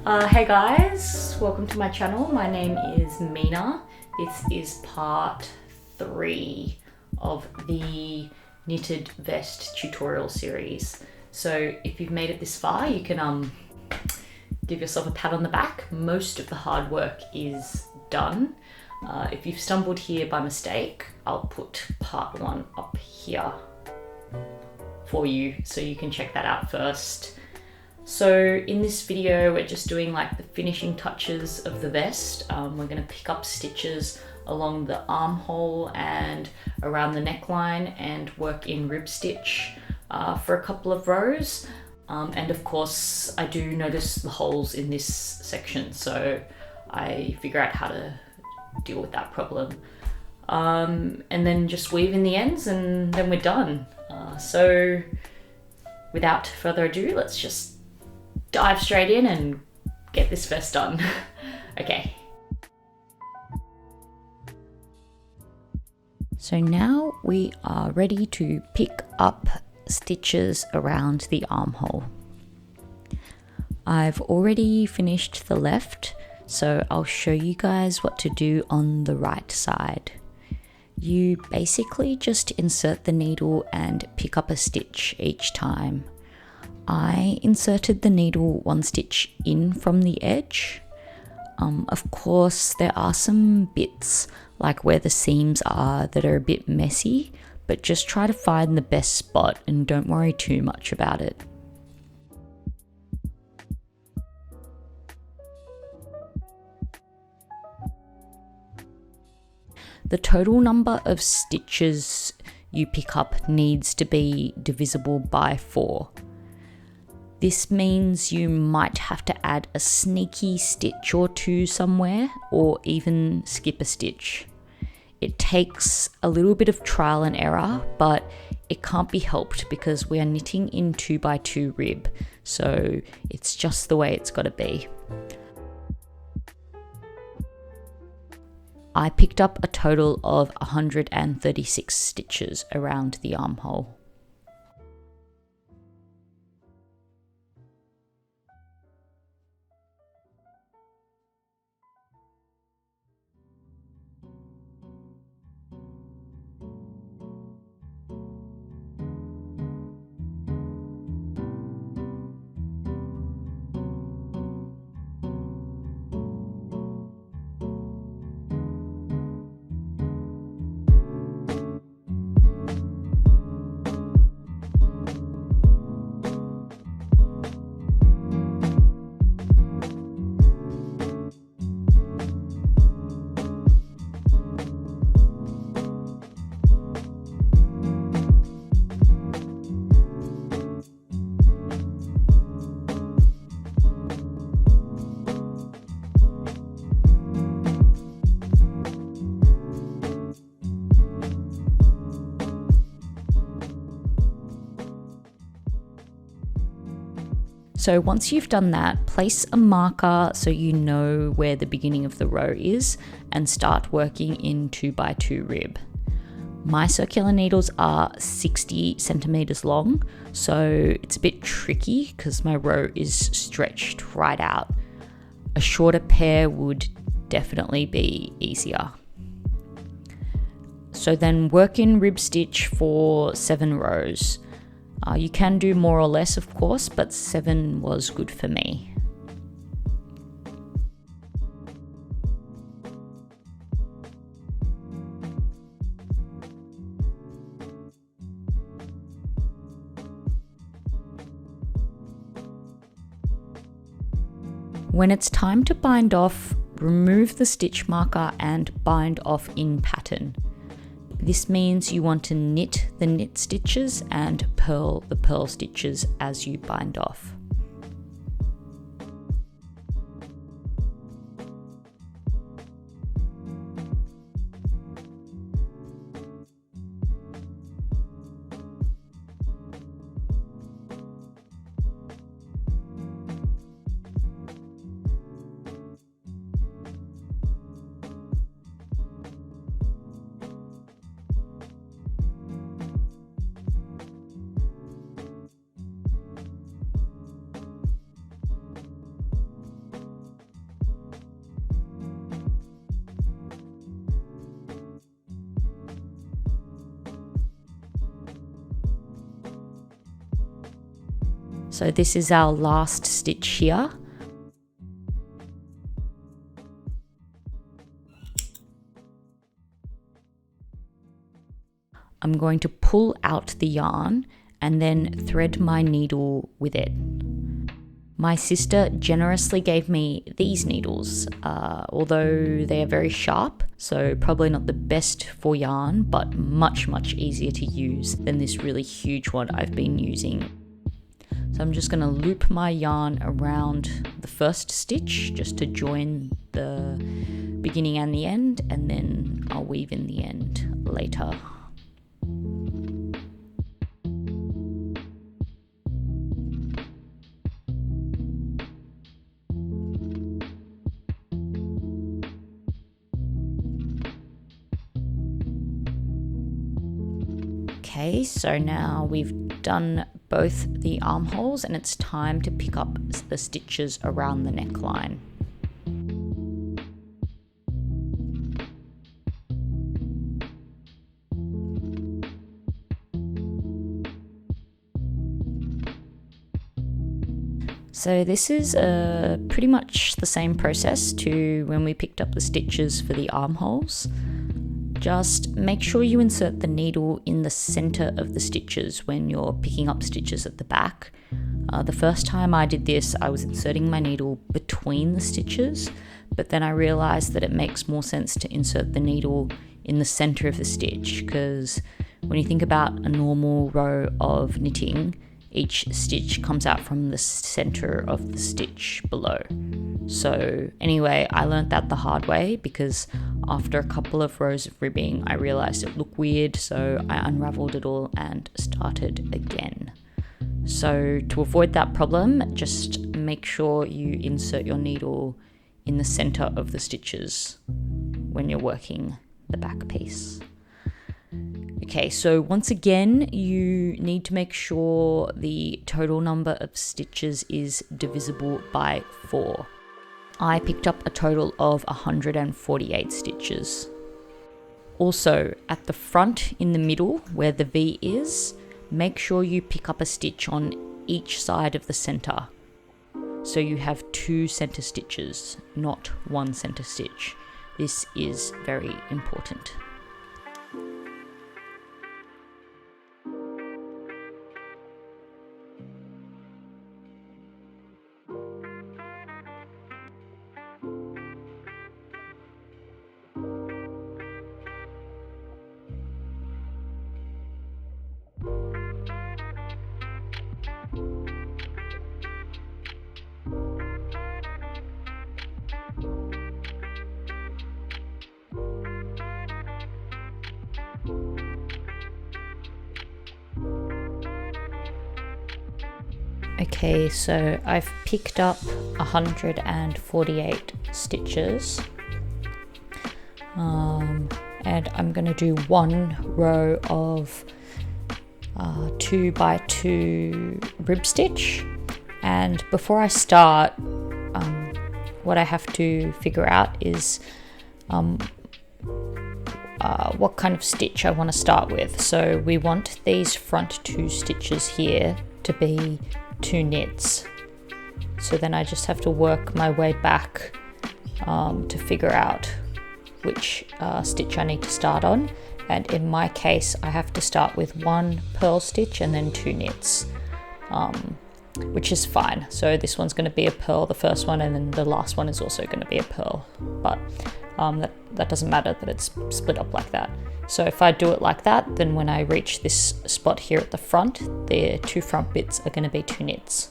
Hey guys, welcome to my channel. My name is Mina. This is part 3 of the knitted vest tutorial series. So if you've made it this far, you can give yourself a pat on the back. Most of the hard work is done. If you've stumbled here by mistake, I'll put part 1 up here for you so you can check that out first. So in this video, we're just doing like the finishing touches of the vest. We're going to pick up stitches along the armhole and around the neckline and work in rib stitch for a couple of rows. And of course, I do notice the holes in this section, so I figure out how to deal with that problem. And then just weave in the ends and then we're done. So without further ado, let's just dive straight in and get this vest done. Okay. So now we are ready to pick up stitches around the armhole. I've already finished the left, so I'll show you guys what to do on the right side. You basically just insert the needle and pick up a stitch each time. I inserted the needle 1 stitch in from the edge. Of course, there are some bits like where the seams are that are a bit messy, but just try to find the best spot and don't worry too much about it. The total number of stitches you pick up needs to be divisible by 4. This means you might have to add a sneaky stitch or 2 somewhere, or even skip a stitch. It takes a little bit of trial and error, but it can't be helped because we are knitting in 2x2 rib, so it's just the way it's got to be. I picked up a total of 136 stitches around the armhole. So once you've done that, place a marker so you know where the beginning of the row is and start working in 2x2 rib. My circular needles are 60 centimeters long, so it's a bit tricky because my row is stretched right out. A shorter pair would definitely be easier. So then work in rib stitch for 7 rows. You can do more or less, of course, but 7 was good for me. When it's time to bind off, remove the stitch marker and bind off in pattern. This means you want to knit the knit stitches and purl the purl stitches as you bind off. So this is our last stitch here. I'm going to pull out the yarn and then thread my needle with it. My sister generously gave me these needles, although they are very sharp, so probably not the best for yarn, but much easier to use than this really huge one I've been using. So I'm just going to loop my yarn around the first stitch just to join the beginning and the end, and then I'll weave in the end later. Okay, so now we've done both the armholes and it's time to pick up the stitches around the neckline. So this is pretty much the same process to when we picked up the stitches for the armholes. Just make sure you insert the needle in the center of the stitches when you're picking up stitches at the back. The first time I did this, I was inserting my needle between the stitches, but then I realized that it makes more sense to insert the needle in the center of the stitch, because when you think about a normal row of knitting, each stitch comes out from the center of the stitch below. So anyway, I learned that the hard way, because after a couple of rows of ribbing, I realized it looked weird, so I unraveled it all and started again. So to avoid that problem, just make sure you insert your needle in the center of the stitches when you're working the back piece. Okay, so once again, you need to make sure the total number of stitches is divisible by 4. I picked up a total of 148 stitches. Also, at the front in the middle, where the V is, make sure you pick up a stitch on each side of the center. So you have 2 center stitches, not 1 center stitch. This is very important. Okay, so I've picked up 148 stitches, and I'm going to do 1 row of 2 by 2 rib stitch. And before I start, what I have to figure out is what kind of stitch I want to start with. So we want these front 2 stitches here to be 2 knits. So then I just have to work my way back to figure out which stitch I need to start on. And in my case, I have to start with 1 purl stitch and then 2 knits, which is fine. So this one's going to be a purl, the first one, and then the last one is also going to be a purl. But that doesn't matter that it's split up like that. So if I do it like that, then when I reach this spot here at the front, the 2 front bits are going to be 2 knits.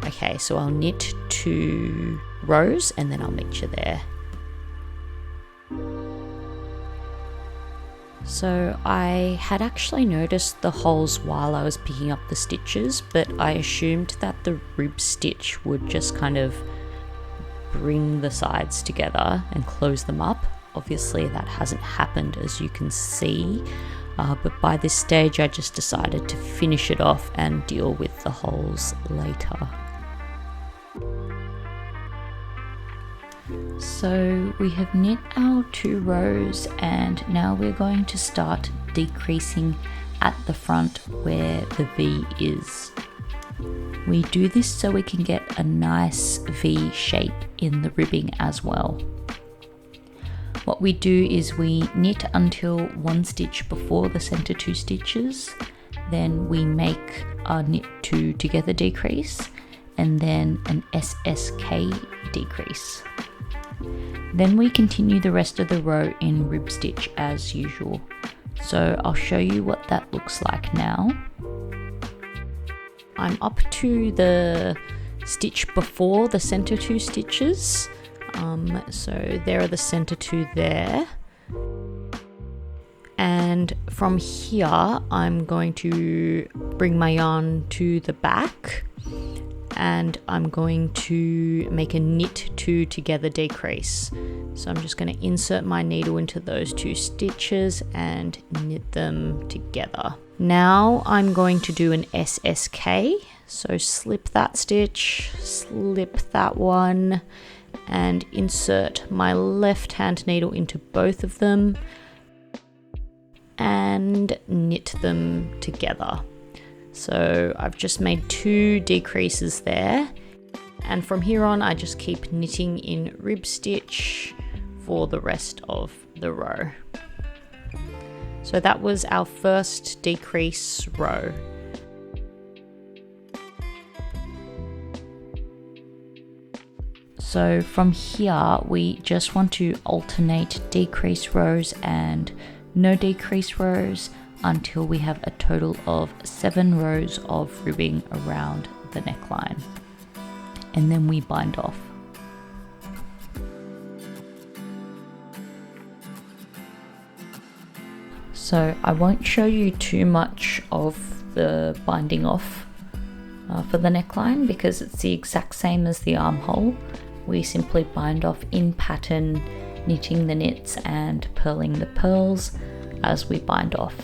Okay, so I'll knit 2 rows and then I'll meet you there. So I had actually noticed the holes while I was picking up the stitches, but I assumed that the rib stitch would just kind of bring the sides together and close them up. Obviously that hasn't happened, as you can see, but by this stage I just decided to finish it off and deal with the holes later. So we have knit our 2 rows and now we're going to start decreasing at the front where the V is. We do this so we can get a nice V shape in the ribbing as well. What we do is we knit until one stitch before the center 2 stitches, then we make a knit 2 together decrease, and then an SSK decrease. Then we continue the rest of the row in rib stitch as usual. So I'll show you what that looks like now. I'm up to the stitch before the center 2 stitches. So there are the center 2 there. And from here, I'm going to bring my yarn to the back, and I'm going to make a knit 2 together decrease. So I'm just going to insert my needle into those 2 stitches and knit them together. Now I'm going to do an SSK. So slip that stitch, slip that one, and insert my left hand needle into both of them and knit them together. So I've just made 2 decreases there, and from here on I just keep knitting in rib stitch for the rest of the row. So that was our first decrease row. So from here we just want to alternate decrease rows and no decrease rows until we have a total of 7 rows of ribbing around the neckline, and then we bind off. So I won't show you too much of the binding off for the neckline because it's the exact same as the armhole. We simply bind off in pattern, knitting the knits and purling the pearls as we bind off.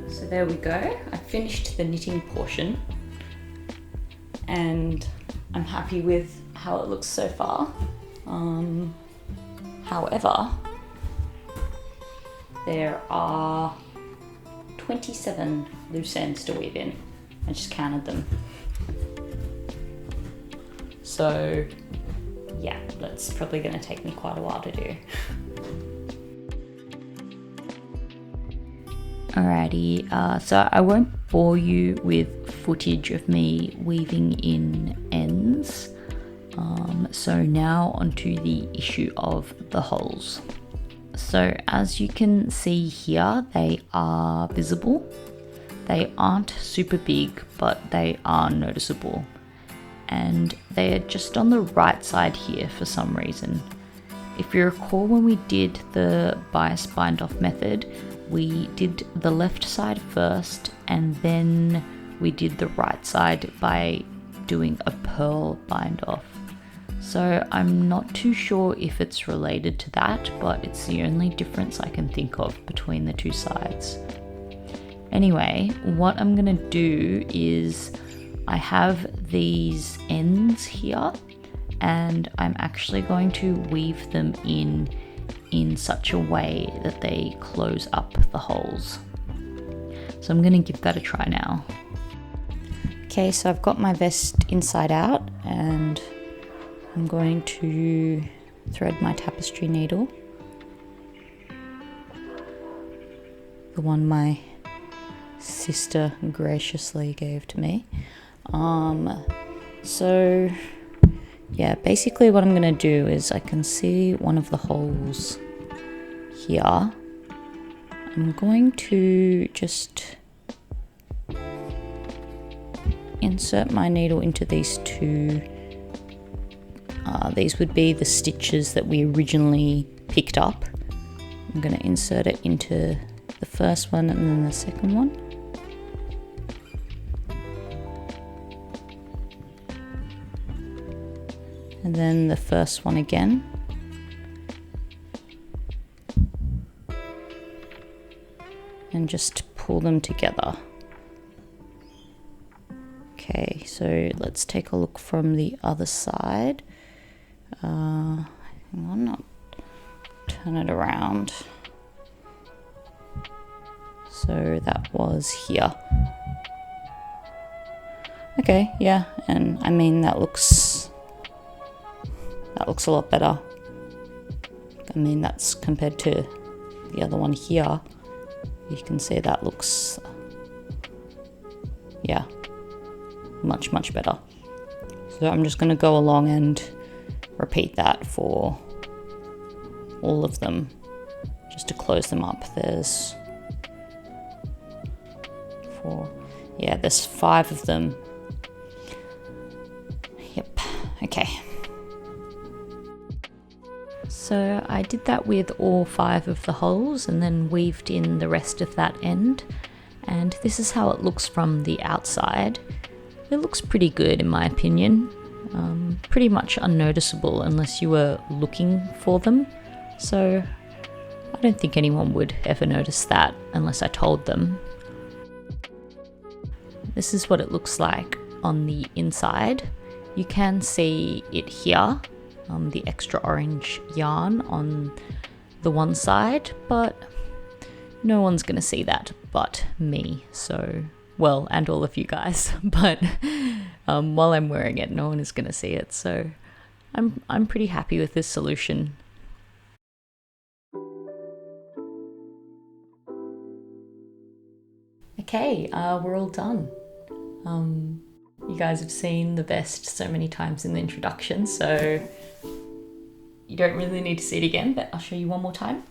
So there we go. I finished the knitting portion and I'm happy with how it looks so far. However, there are 27 loose ends to weave in. I just counted them. So yeah, that's probably going to take me quite a while to do. Alrighty, so I won't bore you with footage of me weaving in ends. So now onto the issue of the holes. So as you can see here, they are visible. They aren't super big, but they are noticeable. And they are just on the right side here for some reason. If you recall when we did the bias bind off method, we did the left side first and then we did the right side by doing a purl bind off. So I'm not too sure if it's related to that, but it's the only difference I can think of between the 2 sides. Anyway, what I'm gonna do is I have these ends here and I'm actually going to weave them in such a way that they close up the holes. So I'm gonna give that a try now. Okay, so I've got my vest inside out and I'm going to thread my tapestry needle, the one my sister graciously gave to me. So yeah, basically what I'm going to do is I can see one of the holes here. I'm going to just insert my needle into these 2. These would be the stitches that we originally picked up. I'm going to insert it into the first one and then the second one. And then the first one again. And just pull them together. Okay, so let's take a look from the other side. Hang on, I'll turn it around. So that was here. Okay, yeah, and I mean that looks a lot better. I mean, that's compared to the other one here. You can see that looks, yeah, much better. So I'm just going to go along and repeat that for all of them, just to close them up. There's there's 5 of them. Yep, okay. So I did that with all 5 of the holes and then weaved in the rest of that end. And this is how it looks from the outside. It looks pretty good in my opinion. Pretty much unnoticeable unless you were looking for them. So I don't think anyone would ever notice that unless I told them. This is what it looks like on the inside. You can see it here, the extra orange yarn on the one side, but no one's gonna see that but me. So, well, and all of you guys, but while I'm wearing it, no one is gonna see it. So I'm pretty happy with this solution. Okay, we're all done. You guys have seen the vest so many times in the introduction, so you don't really need to see it again, but I'll show you one more time.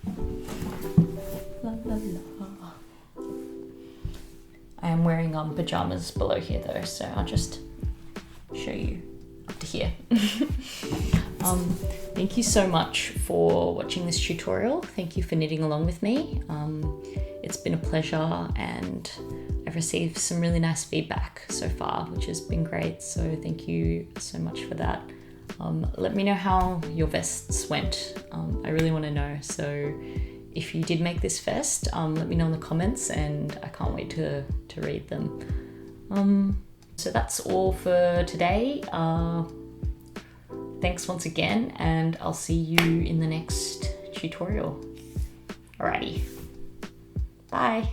La, la, la. I am wearing pajamas below here though, so I'll just show you up to here. Thank you so much for watching this tutorial. Thank you for knitting along with me. It's been a pleasure and I've received some really nice feedback so far, which has been great. So thank you so much for that. Let me know how your vests went. I really want to know. So if you did make this vest, let me know in the comments and I can't wait to read them. So that's all for today. Thanks once again, and I'll see you in the next tutorial. Alrighty, bye.